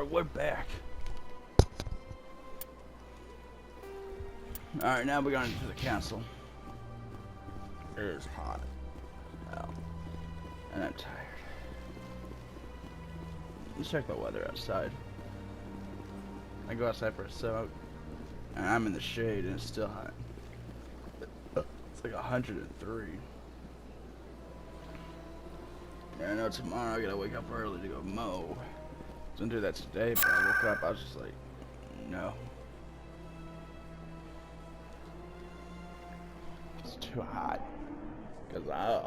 we're back. Alright, now we're going to the castle. It is hot. Oh. And I'm tired. Let's check the weather outside. I go outside for a soak. And I'm in the shade and it's still hot. It's like 103. Yeah, I know tomorrow I gotta wake up early to go mow. I was gonna do that today, but I woke up, I was just like, no. It's too hot. Because I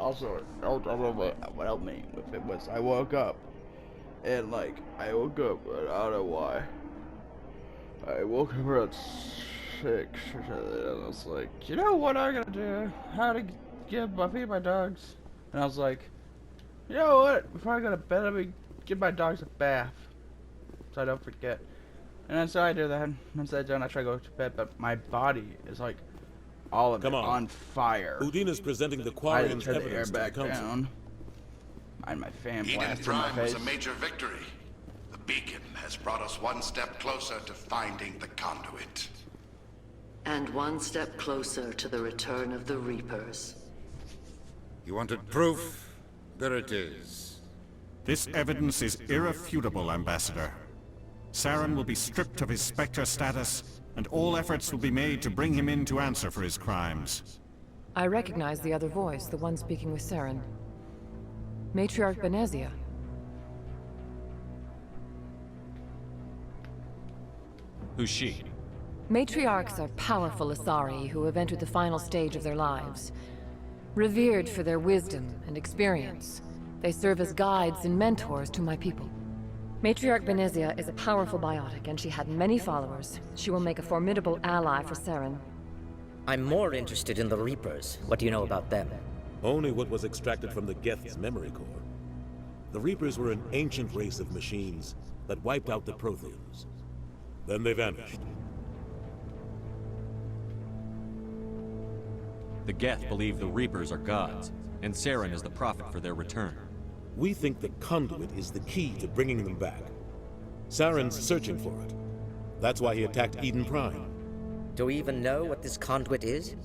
don't know what helped me if it was, I woke up. And like, I woke up, but I don't know why. I woke up around 6 or something, and I was like, you know what I'm gonna do? How to feed my dogs? And I was like, you know what? Before I go to bed, let me give my dogs a bath, so I don't forget. And then so I do that. And once I done, I try to go to bed, but my body is like all of it on fire. Udina's presenting the I had to Quarian's turn the air evidence to the back council. down. And my fan Eden blasted in my Prime face. was a major victory. The beacon has brought us one step closer to finding the conduit. And one step closer to the return of the Reapers. You wanted proof? There it is. This evidence is irrefutable, Ambassador. Saren will be stripped of his Spectre status, and all efforts will be made to bring him in to answer for his crimes. I recognize the other voice, the one speaking with Saren. Matriarch Benezia. Who's she? Matriarchs are powerful Asari who have entered the final stage of their lives. Revered for their wisdom and experience, they serve as guides and mentors to my people. Matriarch Benezia is a powerful biotic, and she had many followers. She will make a formidable ally for Saren. I'm more interested in the Reapers. What do you know about them? Only what was extracted from the Geth's memory core. The Reapers were an ancient race of machines that wiped out the Protheans. Then they vanished. The Geth believe the Reapers are gods, and Saren is the prophet for their return. We think the conduit is the key to bringing them back. Saren's searching for it. That's why he attacked Eden Prime. Do we even know what this conduit is?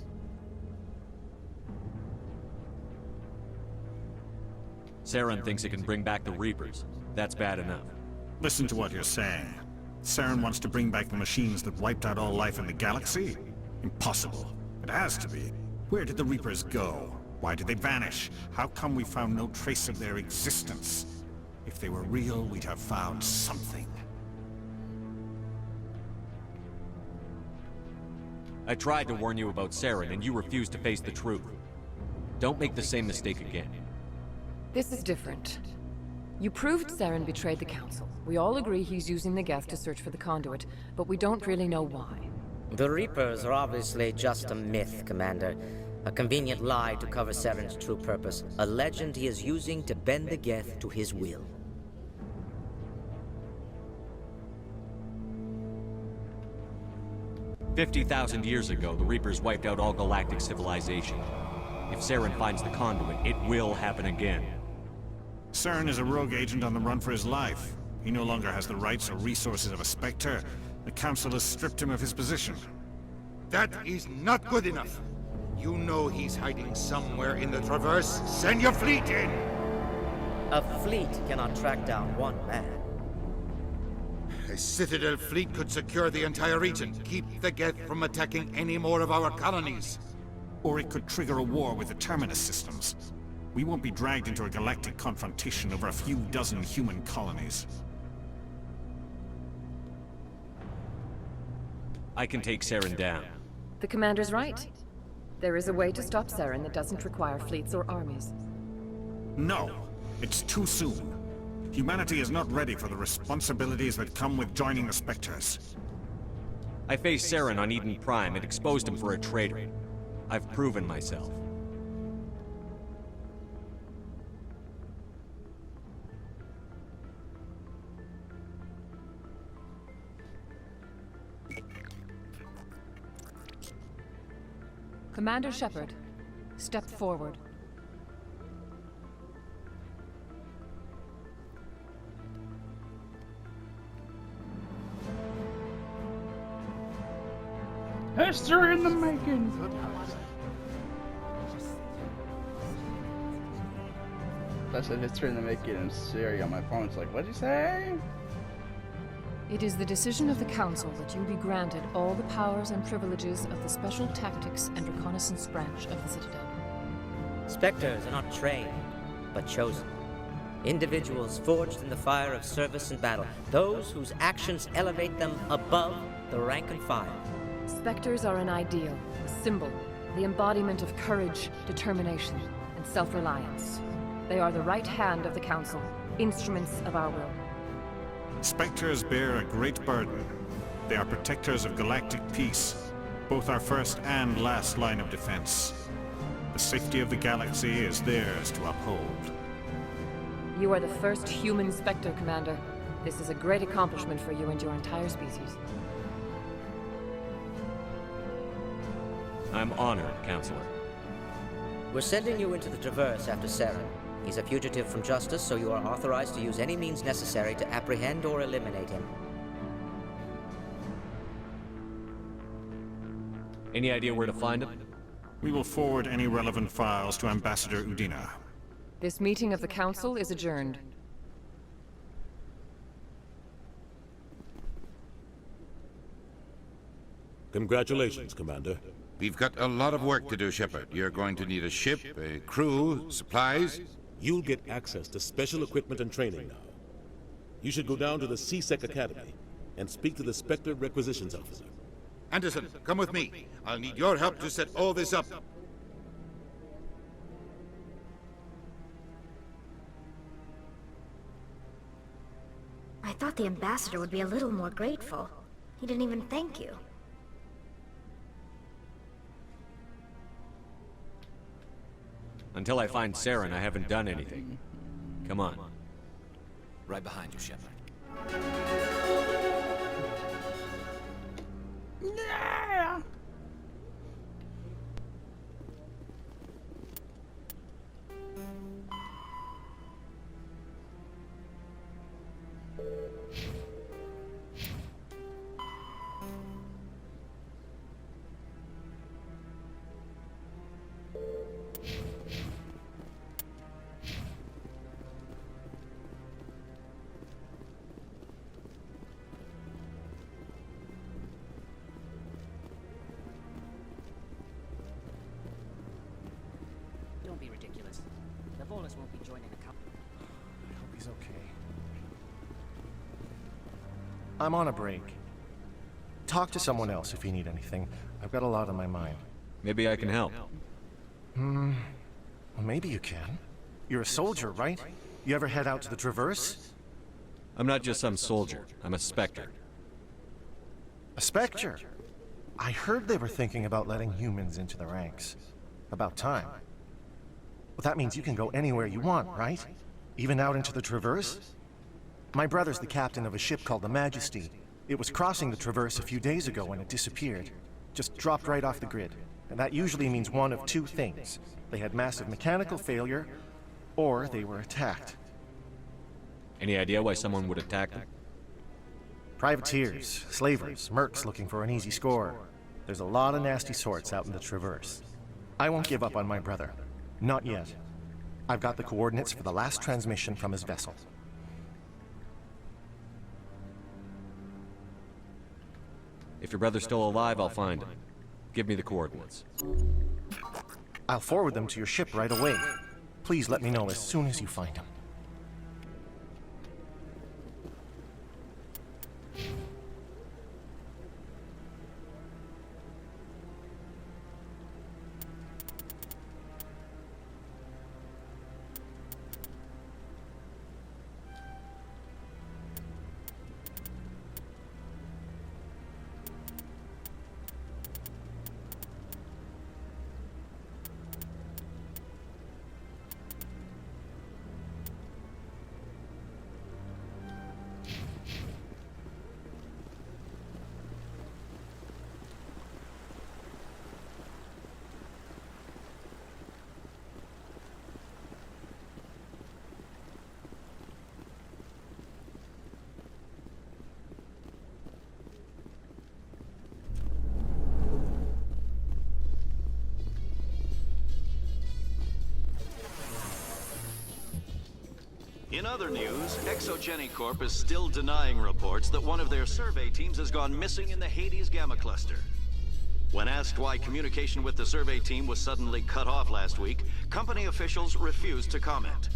Saren thinks it can bring back the Reapers. That's bad enough. Listen to what you're saying. Saren wants to bring back the machines that wiped out all life in the galaxy? Impossible. It has to be. Where did the Reapers go? Why did they vanish? How come we found no trace of their existence? If they were real, we'd have found something. I tried to warn you about Saren, and you refused to face the truth. Don't make the same mistake again. This is different. You proved Saren betrayed the Council. We all agree he's using the Geth to search for the conduit, but we don't really know why. The Reapers are obviously just a myth, Commander. A convenient lie to cover Saren's true purpose. A legend he is using to bend the Geth to his will. "50,000 years ago, the Reapers wiped out all galactic civilization. If Saren finds the conduit, it will happen again. Saren is a rogue agent on the run for his life. He no longer has the rights or resources of a Spectre. The Council has stripped him of his position. That is not good enough. You know he's hiding somewhere in the Traverse. Send your fleet in! A fleet cannot track down one man. A Citadel fleet could secure the entire region. Keep the Geth from attacking any more of our colonies. Or it could trigger a war with the Terminus systems. We won't be dragged into a galactic confrontation over a few dozen human colonies. I can take Saren down. The Commander's right. There is a way to stop Saren that doesn't require fleets or armies. No, it's too soon. Humanity is not ready for the responsibilities that come with joining the Spectres. I faced Saren on Eden Prime and exposed him for a traitor. I've proven myself. Commander Shepard, step forward. History in the making. That's a history in the making in Siri on my phone. It's like, what'd you say? It is the decision of the Council that you be granted all the powers and privileges of the Special Tactics and Reconnaissance Branch of the Citadel. Spectres are not trained, but chosen. Individuals forged in the fire of service and battle. Those whose actions elevate them above the rank and file. Spectres are an ideal, a symbol, the embodiment of courage, determination, and self-reliance. They are the right hand of the Council, instruments of our will. Spectres bear a great burden. They are protectors of galactic peace, both our first and last line of defense. The safety of the galaxy is theirs to uphold. You are the first human Spectre, Commander. This is a great accomplishment for you and your entire species. I'm honored, Counselor. We're sending you into the Traverse after Saren. He's a fugitive from justice, so you are authorized to use any means necessary to apprehend or eliminate him. Any idea where to find him? We will forward any relevant files to Ambassador Udina. This meeting of the Council is adjourned. Congratulations, Commander. We've got a lot of work to do, Shepard. You're going to need a ship, a crew, supplies. You'll get access to special equipment and training now. You should go down to the C-Sec Academy and speak to the Spectre Requisitions Officer. Anderson, come with me. I'll need your help to set all this up. I thought the ambassador would be a little more grateful. He didn't even thank you. Until I find Saren, I haven't done anything. Come on. Right behind you, Shepard. Yeah. Don't be ridiculous. The Volus won't be joining a couple. I hope he's okay. I'm on a break. Talk to someone else if you need anything. I've got a lot on my mind. Maybe I can help. Well, maybe you can. You're a soldier, right? You ever head out to the Traverse? I'm not just some soldier. I'm a Spectre. A Spectre? I heard they were thinking about letting humans into the ranks. About time. Well, that means you can go anywhere you want, right? Even out into the Traverse? My brother's the captain of a ship called the Majesty. It was crossing the Traverse a few days ago when it disappeared. Just dropped right off the grid. And that usually means one of two things. They had massive mechanical failure, or they were attacked. Any idea why someone would attack them? Privateers, slavers, mercs looking for an easy score. There's a lot of nasty sorts out in the Traverse. I won't give up on my brother. Not yet. I've got the coordinates for the last transmission from his vessel. If your brother's still alive, I'll find him. Give me the coordinates. I'll forward them to your ship right away. Please let me know as soon as you find him. In other news, Exogeny Corp is still denying reports that one of their survey teams has gone missing in the Hades Gamma Cluster. When asked why communication with the survey team was suddenly cut off last week, company officials refused to comment.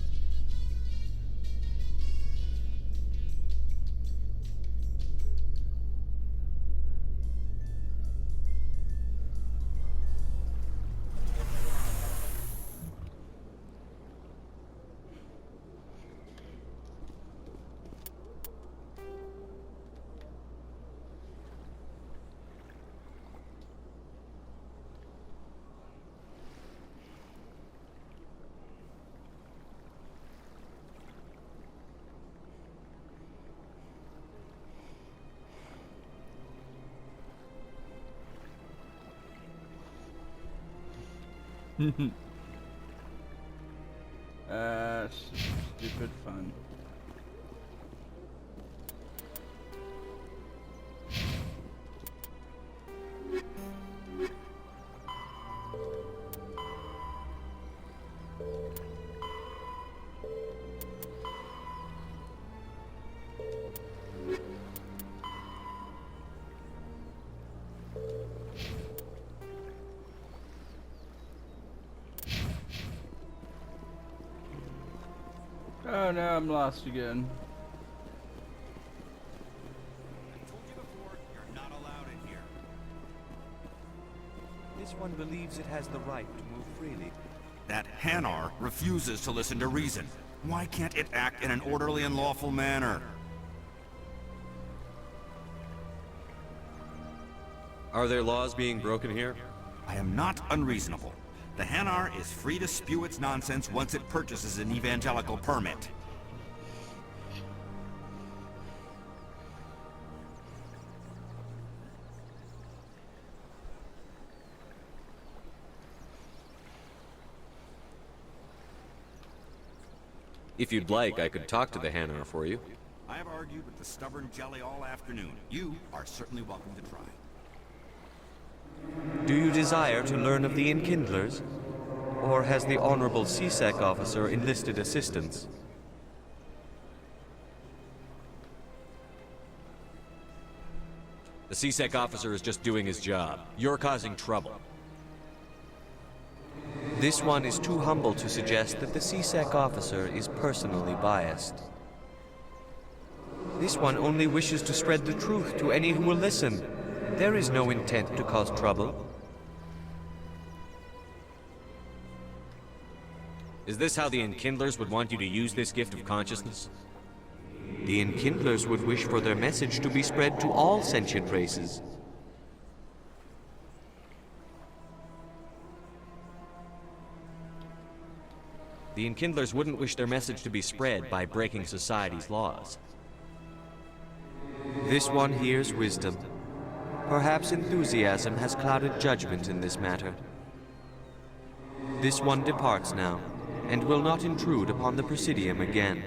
Stupid fun. Oh no, I'm lost again. I told you before, you're not allowed in here. This one believes it has the right to move freely. That Hanar refuses to listen to reason. Why can't it act in an orderly and lawful manner? Are there laws being broken here? I am not unreasonable. The Hanar is free to spew its nonsense once it purchases an evangelical permit. If you'd like, I could talk to the Hanar for you. I have argued with the stubborn jelly all afternoon. You are certainly welcome to try. Do you desire to learn of the Enkindlers? Or has the Honorable CSEC officer enlisted assistance? The CSEC officer is just doing his job. You're causing trouble. This one is too humble to suggest that the CSEC officer is personally biased. This one only wishes to spread the truth to any who will listen. There is no intent to cause trouble. Is this how the Enkindlers would want you to use this gift of consciousness? The Enkindlers would wish for their message to be spread to all sentient races. The Enkindlers wouldn't wish their message to be spread by breaking society's laws. This one hears wisdom. Perhaps enthusiasm has clouded judgment in this matter. This one departs now, and will not intrude upon the Presidium again.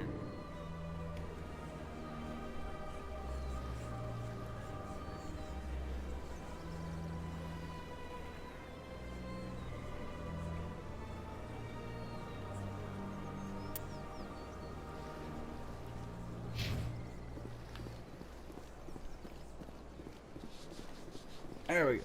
There we go.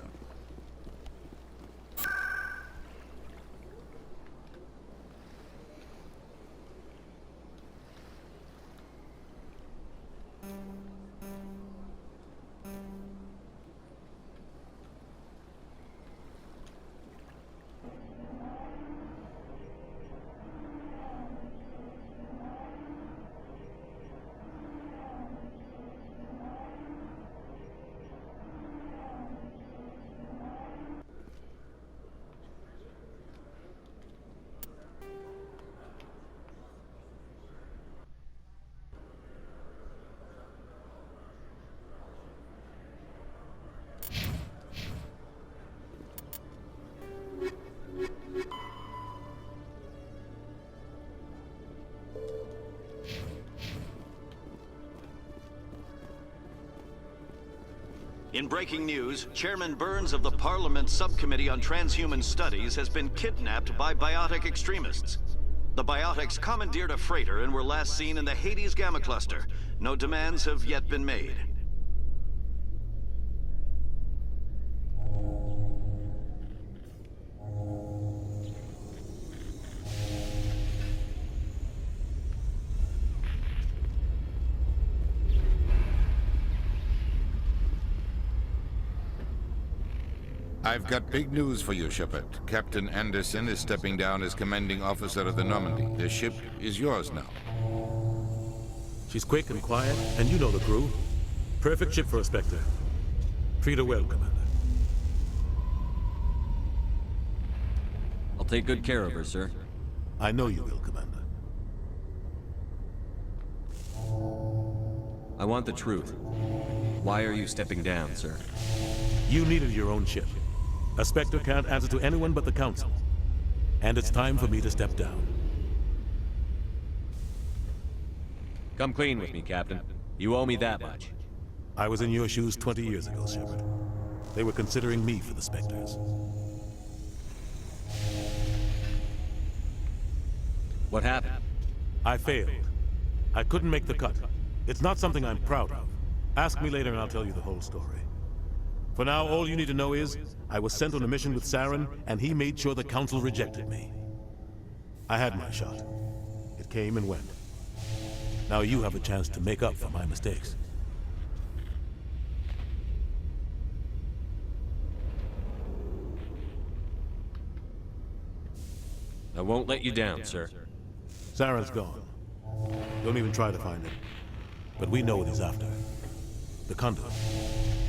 In breaking news, Chairman Burns of the Parliament Subcommittee on Transhuman Studies has been kidnapped by biotic extremists. The Biotics commandeered a freighter and were last seen in the Hades Gamma Cluster. No demands have yet been made. I've got big news for you, Shepard. Captain Anderson is stepping down as commanding officer of the Normandy. The ship is yours now. She's quick and quiet, and you know the crew. Perfect ship for a Spectre. Treat her well, Commander. I'll take good care of her, sir. I know you will, Commander. I want the truth. Why are you stepping down, sir? You needed your own ship. A Spectre can't answer to anyone but the Council. And it's time for me to step down. Come clean with me, Captain. You owe me that much. I was in your shoes 20 years ago, Shepard. They were considering me for the Spectres. What happened? I failed. I couldn't make the cut. It's not something I'm proud of. Ask me later and I'll tell you the whole story. For now, all you need to know is, I was sent on a mission with Saren, and he made sure the Council rejected me. I had my shot. It came and went. Now you have a chance to make up for my mistakes. I won't let you down, sir. Saren's gone. Don't even try to find him. But we know what he's after. The conduit.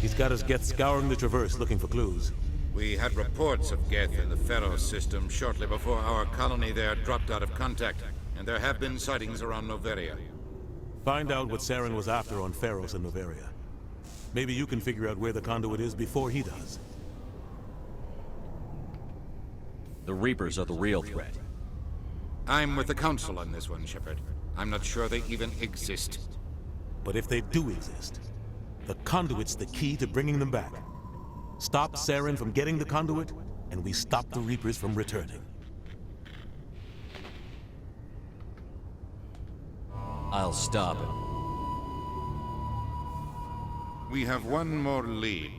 He's got his Geth scouring the Traverse looking for clues. We had reports of Geth in the Pharos system shortly before our colony there dropped out of contact, and there have been sightings around Noveria. Find out what Saren was after on Pharos and Noveria. Maybe you can figure out where the conduit is before he does. The Reapers are the real threat. I'm with the Council on this one, Shepard. I'm not sure they even exist. But if they do exist, the conduit's the key to bringing them back. Stop Saren from getting the conduit, and we stop the Reapers from returning. I'll stop it. We have one more lead.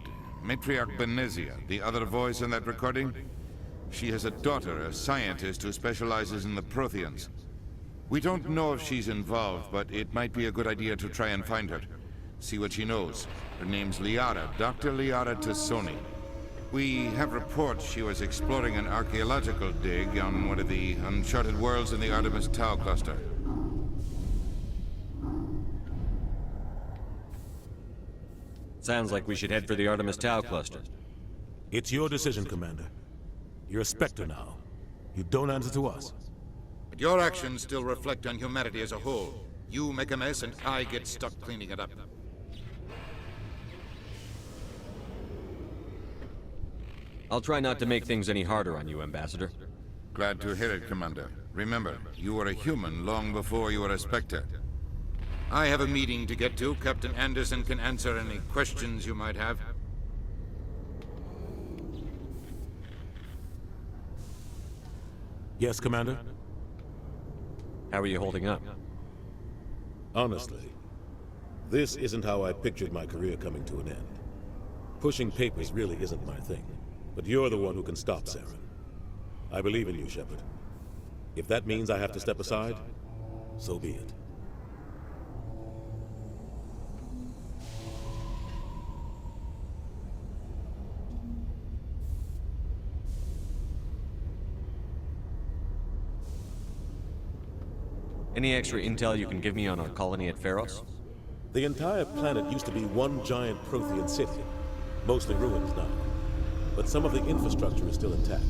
Matriarch Benezia, the other voice in that recording. She has a daughter, a scientist who specializes in the Protheans. We don't know if she's involved, but it might be a good idea to try and find her. See what she knows. Her name's Liara, Dr. Liara Tassoni. We have reports she was exploring an archaeological dig on one of the uncharted worlds in the Artemis Tau cluster. Sounds like we should head for the Artemis Tau cluster. It's your decision, Commander. You're a Spectre now. You don't answer to us. But your actions still reflect on humanity as a whole. You make a mess and I get stuck cleaning it up. I'll try not to make things any harder on you, Ambassador. Glad to hear it, Commander. Remember, you were a human long before you were a Spectre. I have a meeting to get to. Captain Anderson can answer any questions you might have. Yes, Commander? How are you holding up? Honestly, this isn't how I pictured my career coming to an end. Pushing papers really isn't my thing. But you're the one who can stop Saren. I believe in you, Shepard. If that means I have to step aside, so be it. Any extra intel you can give me on our colony at Pharos? The entire planet used to be one giant Prothean city. Mostly ruins now. But some of the infrastructure is still intact.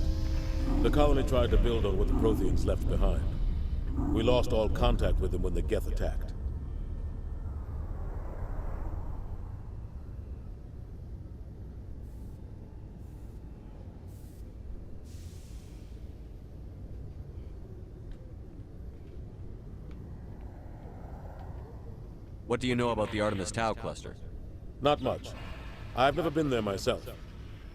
The colony tried to build on what the Protheans left behind. We lost all contact with them when the Geth attacked. What do you know about the Artemis Tau cluster? Not much. I've never been there myself.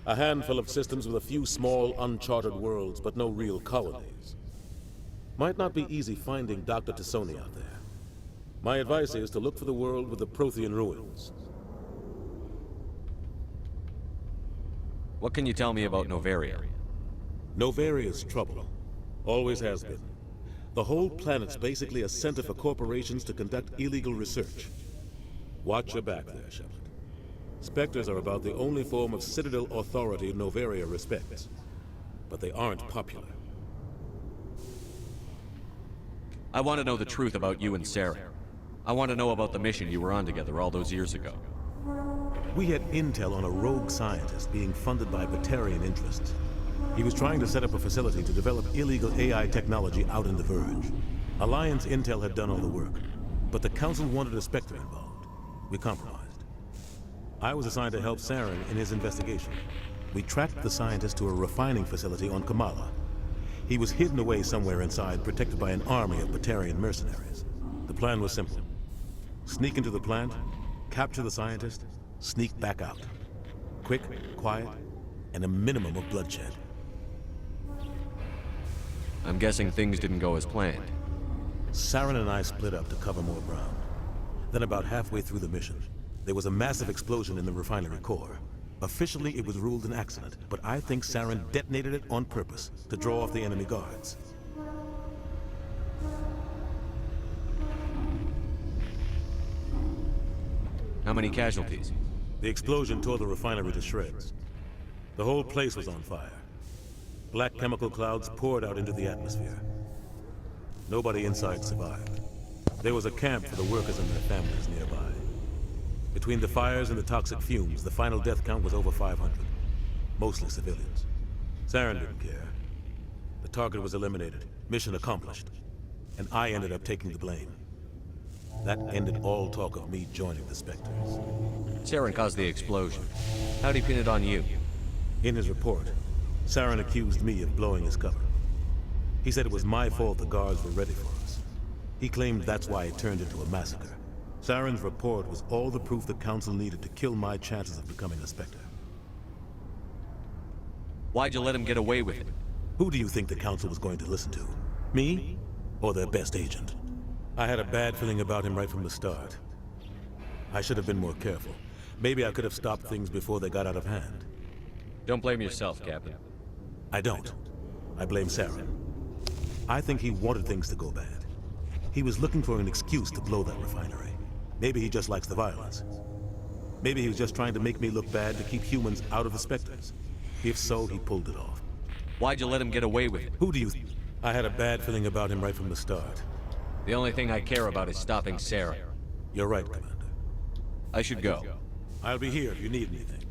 A handful of systems with a few small, uncharted worlds, but no real colonies. Might not be easy finding Dr. Tassoni out there. My advice is to look for the world with the Prothean ruins. What can you tell me about Novaria? Novaria's trouble. Always has been. The whole planet's basically a center for corporations to conduct illegal research. Watch your back there, Shepard. Spectres are about the only form of citadel authority Novaria respects. But they aren't popular. I want to know the truth about you and Sarah. I want to know about the mission you were on together all those years ago. We had intel on a rogue scientist being funded by Batarian interests. He was trying to set up a facility to develop illegal AI technology out in the Verge. Alliance intel had done all the work, but the Council wanted a Spectre involved. We compromised. I was assigned to help Saren in his investigation. We tracked the scientist to a refining facility on Kamala. He was hidden away somewhere inside, protected by an army of Batarian mercenaries. The plan was simple. Sneak into the plant, capture the scientist, sneak back out. Quick, quiet, and a minimum of bloodshed. I'm guessing things didn't go as planned. Saren and I split up to cover more ground. Then about halfway through the mission, there was a massive explosion in the refinery core. Officially, it was ruled an accident, but I think Saren detonated it on purpose to draw off the enemy guards. How many casualties? The explosion tore the refinery to shreds. The whole place was on fire. Black chemical clouds poured out into the atmosphere. Nobody inside survived. There was a camp for the workers and their families nearby. Between the fires and the toxic fumes, the final death count was over 500. Mostly civilians. Saren didn't care. The target was eliminated, mission accomplished. And I ended up taking the blame. That ended all talk of me joining the Spectres. Saren caused the explosion. How'd he pin it on you? In his report, Saren accused me of blowing his cover. He said it was my fault the guards were ready for us. He claimed that's why it turned into a massacre. Saren's report was all the proof the Council needed to kill my chances of becoming a Spectre. Why'd you let him get away with it? Who do you think the Council was going to listen to? Me? Or their best agent? I had a bad feeling about him right from the start. I should have been more careful. Maybe I could have stopped things before they got out of hand. Don't blame yourself, Captain. I don't. I blame Saren. I think he wanted things to go bad. He was looking for an excuse to blow that refinery. Maybe he just likes the violence. Maybe he was just trying to make me look bad to keep humans out of the Spectres. If so, he pulled it off. Why'd you let him get away with it? Who do you think? I had a bad feeling about him right from the start. The only thing I care about is stopping Sarah. You're right, Commander. I should go. I'll be here if you need anything.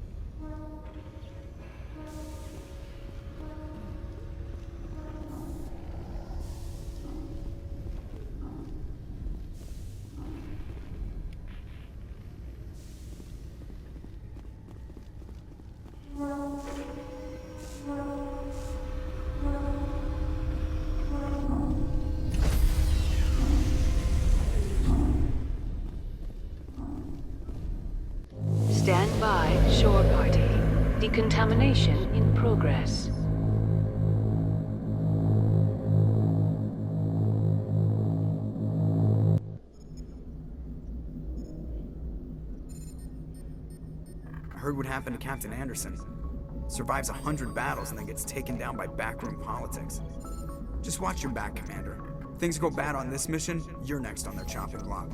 Stand by, shore party. Decontamination in progress. I heard what happened to Captain Anderson. Survives 100 battles and then gets taken down by backroom politics. Just watch your back, Commander. Things go bad on this mission, you're next on their chopping block.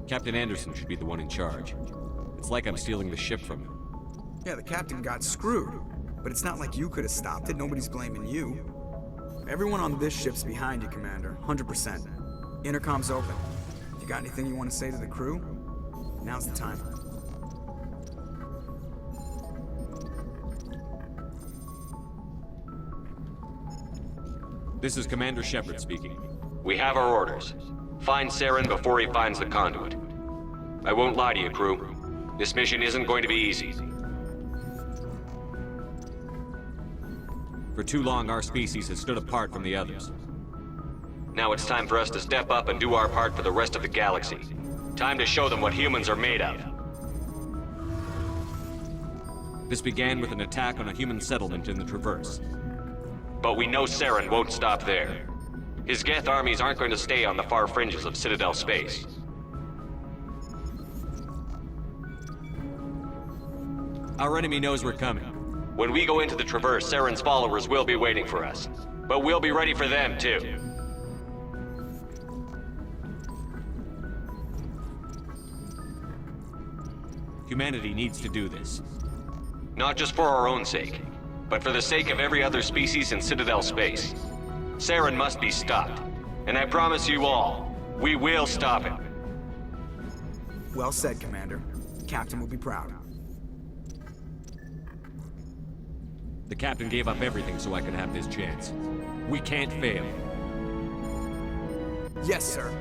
Captain Anderson should be the one in charge. It's like I'm stealing the ship from him. Yeah, the captain got screwed. But it's not like you could have stopped it. Nobody's blaming you. Everyone on this ship's behind you, Commander. 100%. Intercom's open. If you got anything you want to say to the crew, now's the time. This is Commander Shepard speaking. We have our orders. Find Saren before he finds the conduit. I won't lie to you, crew. This mission isn't going to be easy. For too long, our species has stood apart from the others. Now it's time for us to step up and do our part for the rest of the galaxy. Time to show them what humans are made of. This began with an attack on a human settlement in the Traverse. But we know Saren won't stop there. His Geth armies aren't going to stay on the far fringes of Citadel space. Our enemy knows we're coming. When we go into the Traverse, Saren's followers will be waiting for us. But we'll be ready for them, too. Humanity needs to do this. Not just for our own sake, but for the sake of every other species in Citadel space. Saren must be stopped. And I promise you all, we will stop him. Well said, Commander. Captain will be proud. The captain gave up everything so I could have this chance. We can't fail. Yes, sir.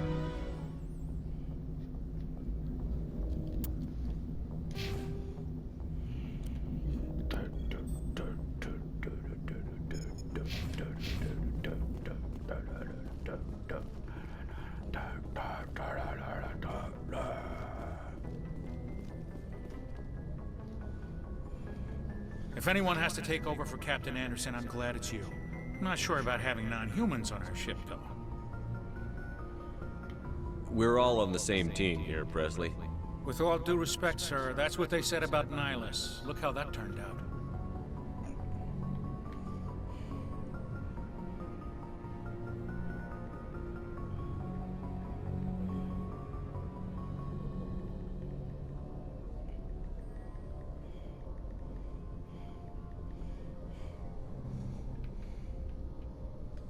If anyone has to take over for Captain Anderson, I'm glad it's you. I'm not sure about having non-humans on our ship, though. We're all on the same team here, Presley. With all due respect, sir, that's what they said about Nihilus. Look how that turned out.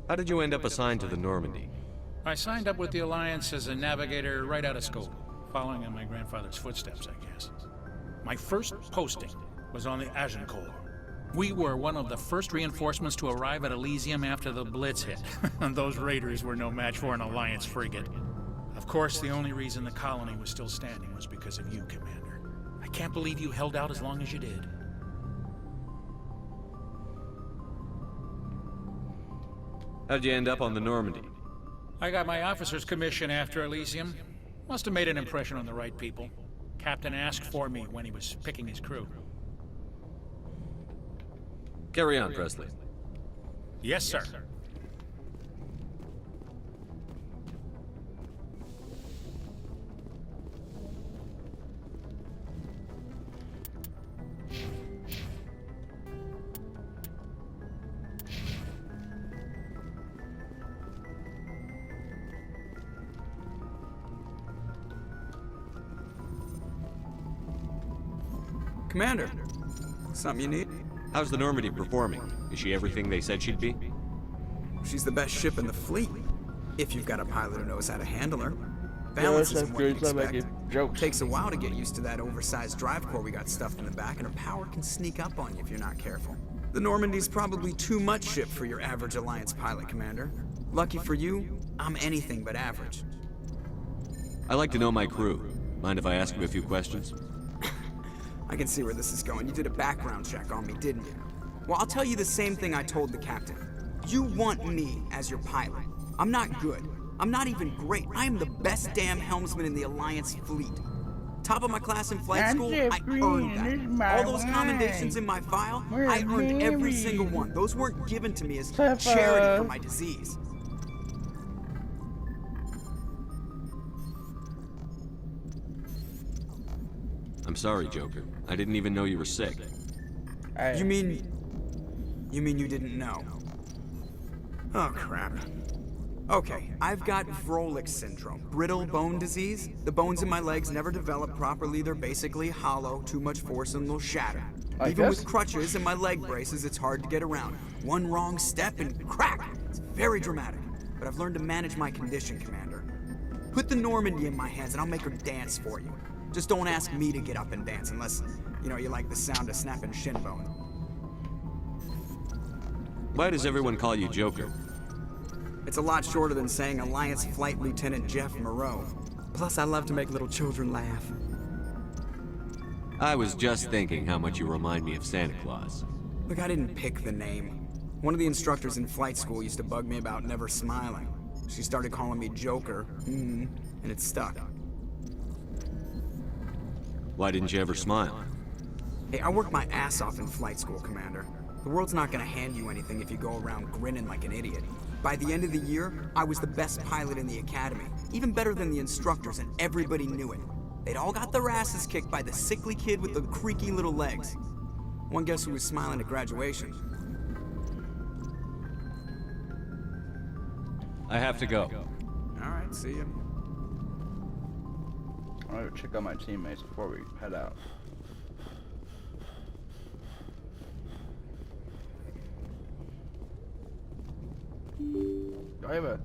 How did you end up assigned to the Normandy? I signed up with the Alliance as a navigator right out of school, following in my grandfather's footsteps, I guess. My first posting was on the Agincourt. We were one of the first reinforcements to arrive at Elysium after the Blitz hit, and those raiders were no match for an Alliance frigate. Of course, the only reason the colony was still standing was because of you, Commander. I can't believe you held out as long as you did. How'd you end up on the Normandy? I got my officer's commission after Elysium. Must have made an impression on the right people. Captain asked for me when he was picking his crew. Carry on, Presley. Yes, sir. Commander, something you need? How's the Normandy performing? Is she everything they said she'd be? She's the best ship in the fleet, if you've got a pilot who knows how to handle her. Balance isn't what you expect. Takes a while to get used to that oversized drive core we got stuffed in the back, and her power can sneak up on you if you're not careful. The Normandy's probably too much ship for your average Alliance pilot, Commander. Lucky for you, I'm anything but average. I like to know my crew. Mind if I ask you a few questions? I can see where this is going. You did a background check on me, didn't you? Well, I'll tell you the same thing I told the captain. You want me as your pilot. I'm not good. I'm not even great. I am the best damn helmsman in the Alliance fleet. Top of my class in flight school, I earned that. All those commendations in my file, I earned every single one. Those weren't given to me as charity for my disease. I'm sorry, Joker. I didn't even know you were sick. You mean you didn't know? Oh, crap. Okay, I've got Vrolik syndrome, brittle bone disease. The bones in my legs never develop properly. They're basically hollow, too much force and they'll shatter. Even with crutches and my leg braces, it's hard to get around. One wrong step and crack! It's very dramatic. But I've learned to manage my condition, Commander. Put the Normandy in my hands and I'll make her dance for you. Just don't ask me to get up and dance unless, you know, you like the sound of snapping shin bone. Why does everyone call you Joker? It's a lot shorter than saying Alliance Flight Lieutenant Jeff Moreau. Plus, I love to make little children laugh. I was just thinking how much you remind me of Santa Claus. Look, I didn't pick the name. One of the instructors in flight school used to bug me about never smiling. She started calling me Joker, and it stuck. Why didn't you ever smile? Hey, I worked my ass off in flight school, Commander. The world's not gonna hand you anything if you go around grinning like an idiot. By the end of the year, I was the best pilot in the academy, even better than the instructors, and everybody knew it. They'd all got their asses kicked by the sickly kid with the creaky little legs. One guess who was smiling at graduation? I have to go. Alright, see ya. I'm gonna check on my teammates before we head out. Go ahead.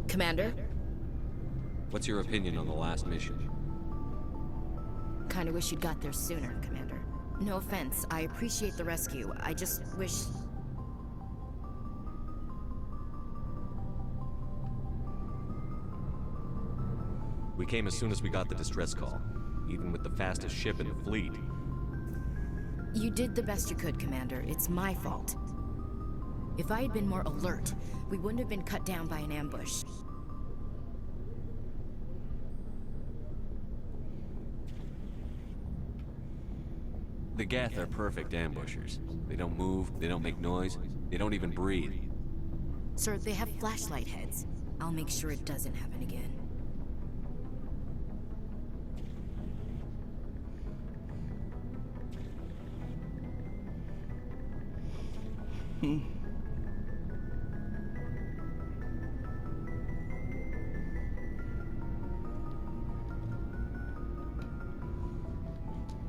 Commander? What's your opinion on the last mission? Kinda wish you'd got there sooner, Commander. No offense, I appreciate the rescue. I just wish... We came as soon as we got the distress call, even with the fastest ship in the fleet. You did the best you could, Commander. It's my fault. If I had been more alert, we wouldn't have been cut down by an ambush. The Geth are perfect ambushers. They don't move, they don't make noise, they don't even breathe. Sir, they have flashlight heads. I'll make sure it doesn't happen again.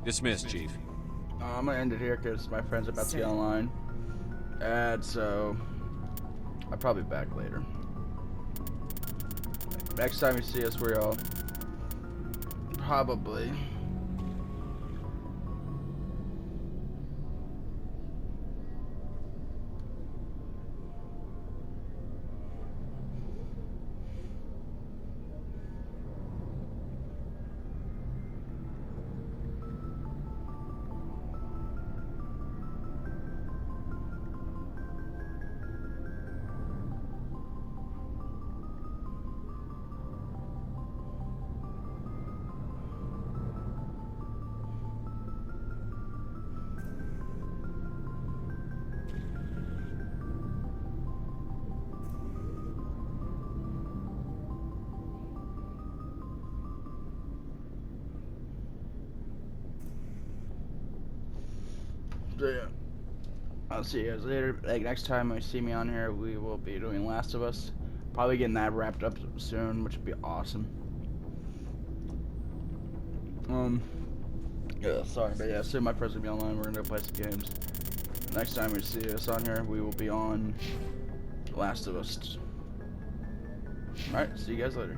Dismissed, Chief. I'm gonna end it here because my friend's about to get online. And so, I'll probably be back later. Next time you see us, we're all probably yeah. I'll see you guys later. Like next time you see me on here, we will be doing Last of Us. Probably getting that wrapped up soon, which would be awesome. Yeah, sorry, but yeah, soon my friends will be online. We're gonna play some games. Next time you see us on here, we will be on Last of Us. Alright, see you guys later.